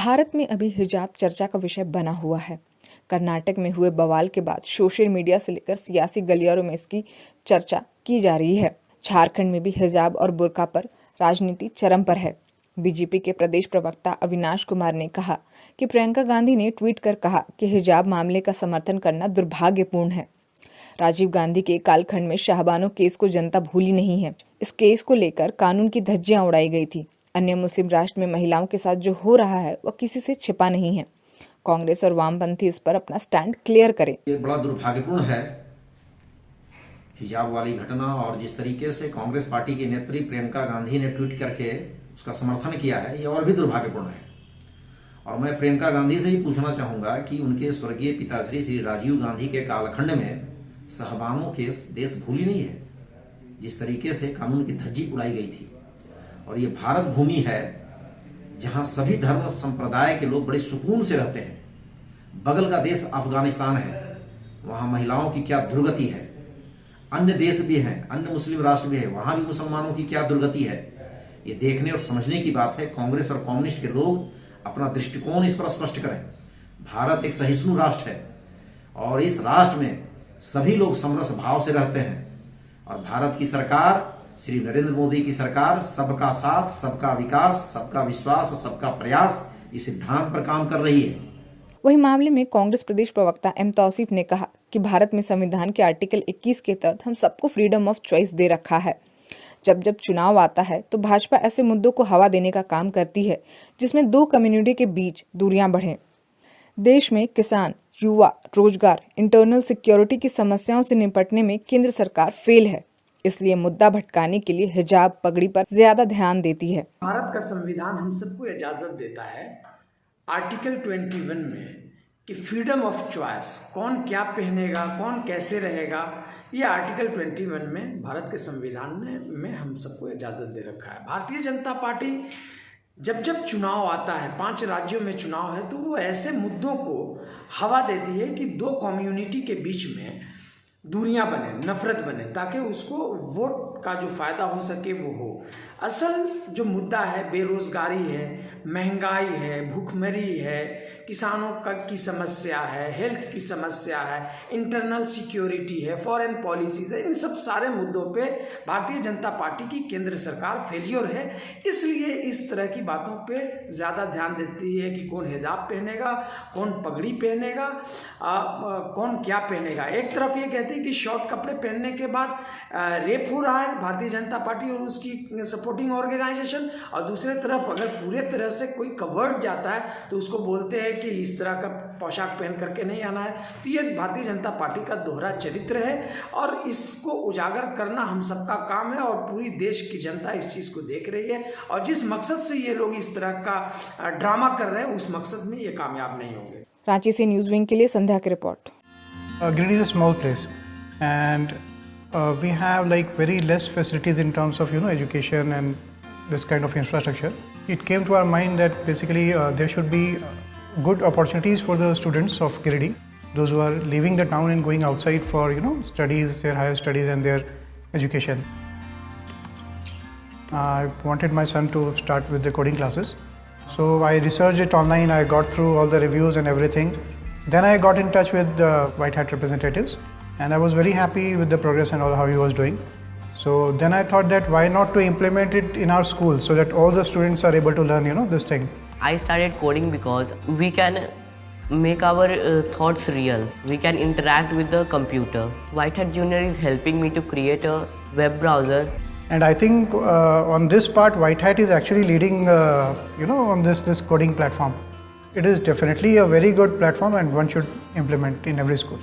भारत में अभी हिजाब चर्चा का विषय बना हुआ है। कर्नाटक में हुए बवाल के बाद सोशल मीडिया से लेकर सियासी गलियारों में इसकी चर्चा की जा रही है। झारखंड में भी हिजाब और बुर्का पर राजनीति चरम पर है। बीजेपी के प्रदेश प्रवक्ता अविनाश कुमार ने कहा कि प्रियंका गांधी ने ट्वीट कर कहा कि हिजाब मामले का समर्थन करना दुर्भाग्यपूर्ण है। राजीव गांधी के कालखंड में शाहबानो केस को जनता भूली नहीं है। इस केस को लेकर कानून की धज्जियां उड़ाई गई थी। अन्य मुस्लिम राष्ट्र में महिलाओं के साथ जो हो रहा है वह किसी से छिपा नहीं है। कांग्रेस और वामपंथी इस पर अपना स्टैंड क्लियर करें। ये बड़ा दुर्भाग्यपूर्ण है हिजाब वाली घटना, और जिस तरीके से कांग्रेस पार्टी की नेत्री प्रियंका गांधी ने ट्वीट करके उसका समर्थन किया है, ये और भी दुर्भाग्यपूर्ण है। और मैं प्रियंका गांधी से ही पूछना चाहूंगा कि उनके स्वर्गीय पिताश्री श्री राजीव गांधी के कालखंड में शाहबानो केस देश भूली नहीं है, जिस तरीके से कानून की धज्जी उड़ाई गई थी। और ये भारत भूमि है जहां सभी धर्म संप्रदाय के लोग बड़े सुकून से रहते हैं। बगल का देश अफगानिस्तान है, वहां महिलाओं की क्या दुर्गति है। अन्य देश भी हैं, अन्य मुस्लिम राष्ट्र भी है, वहां भी मुसलमानों की क्या दुर्गति है। ये देखने और समझने की बात है। कांग्रेस और कम्युनिस्ट के लोग अपना दृष्टिकोण इस पर स्पष्ट करें। भारत एक सहिष्णु राष्ट्र है और इस राष्ट्र में सभी लोग समरस भाव से रहते हैं। और भारत की सरकार, श्री नरेंद्र मोदी की सरकार, सबका साथ, सबका विकास, सबका विश्वास और सबका प्रयास इस सिद्धांत पर काम कर रही है। वही मामले में कांग्रेस प्रदेश प्रवक्ता एम तौसीफ ने कहा कि भारत में संविधान के आर्टिकल 21 के तहत हम सबको फ्रीडम ऑफ चॉइस दे रखा है। जब जब चुनाव आता है तो भाजपा ऐसे मुद्दों को हवा देने का काम करती है जिसमें दो कम्युनिटी के बीच दूरियां बढ़ें। देश में किसान, युवा, रोजगार, इंटरनल सिक्योरिटी की समस्याओं से निपटने में केंद्र सरकार फेल है, इसलिए मुद्दा भटकाने के लिए हिजाब, पगड़ी पर ज्यादा ध्यान देती है। भारत का संविधान हम सबको इजाजत देता है आर्टिकल 21 में कि फ्रीडम ऑफ चॉइस, कौन क्या पहनेगा, कौन कैसे रहेगा, ये आर्टिकल 21 में भारत के संविधान में हम सबको इजाजत दे रखा है। भारतीय जनता पार्टी जब जब चुनाव आता है, 5 राज्यों में चुनाव है, तो वो ऐसे मुद्दों को हवा देती है कि दो कम्युनिटी के बीच में दूरियां बने, नफरत बने, ताकि उसको वोट का जो फायदा हो सके वो हो। असल जो मुद्दा है बेरोजगारी है, महंगाई है, भूखमरी है, किसानों की समस्या है, हेल्थ की समस्या है, इंटरनल सिक्योरिटी है, फॉरेन पॉलिसीज है। इन सब सारे मुद्दों पे भारतीय जनता पार्टी की केंद्र सरकार फेलियर है। इसलिए इस तरह की बातों पे ज़्यादा ध्यान देती है कि कौन हिजाब पहनेगा, कौन पगड़ी पहनेगा, कौन क्या पहनेगा। एक तरफ ये कहती है कि शॉर्ट कपड़े पहनने के बाद रेप हो रहा है भारतीय जनता पार्टी और उसकी सपोर्टिंग ऑर्गेनाइजेशन, और दूसरे तरफ अगर पूरे तरह से कोई कवर्ड जाता है तो उसको बोलते हैं कि इस तरह का पोशाक पहन करके नहीं आना है। तो ये भारतीय जनता पार्टी का दोहरा चरित्र है और इसको उजागर करना हम सबका काम है, और पूरी देश की जनता इस चीज़ को देख रही है। और जिस मकसद से ये लोग इस तरह का ड्रामा कर रहे हैं, उस मकसद में ये कामयाब नहीं होंगे। रांची से न्यूज विंग के लिए संध्या की report. Giridih is a small place and we have like very less facilities in terms of education and this kind of infrastructure. It came to our mind that basically there should be good opportunities for the students of Giridih, those who are leaving the town and going outside for studies, their higher studies and their education. I wanted my son to start with the coding classes, so I researched it online. I got through all the reviews and everything. Then I got in touch with the White Hat representatives and I was very happy with the progress and all how he was doing. So then I thought that why not to implement it in our school so that all the students are able to learn this thing. I started coding because we can make our thoughts real. We can interact with the computer. White Hat Junior is helping me to create a web browser. And I think on this part White Hat is actually leading on this coding platform. It is definitely a very good platform and one should implement in every school.